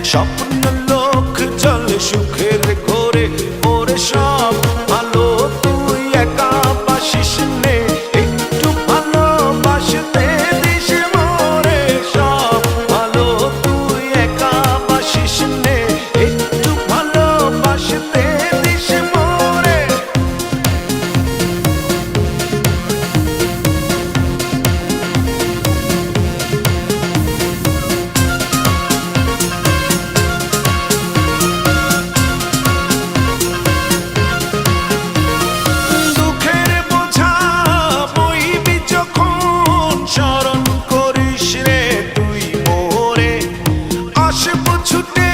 স্বপ্ন লোক চলে সুখের ঘোরে, ওরে সব ভালো তুই একা বাসিস নে, একটু ভালোবাসতে দিস মোরে। সব ভালো তুই একা বাসিস নে, একটু ভালোবাসতে দিস মোরে। দুঃখের বোঝা বইবি যখন, স্মরণ করিস রে তুই মোরে। আসবো ছুটে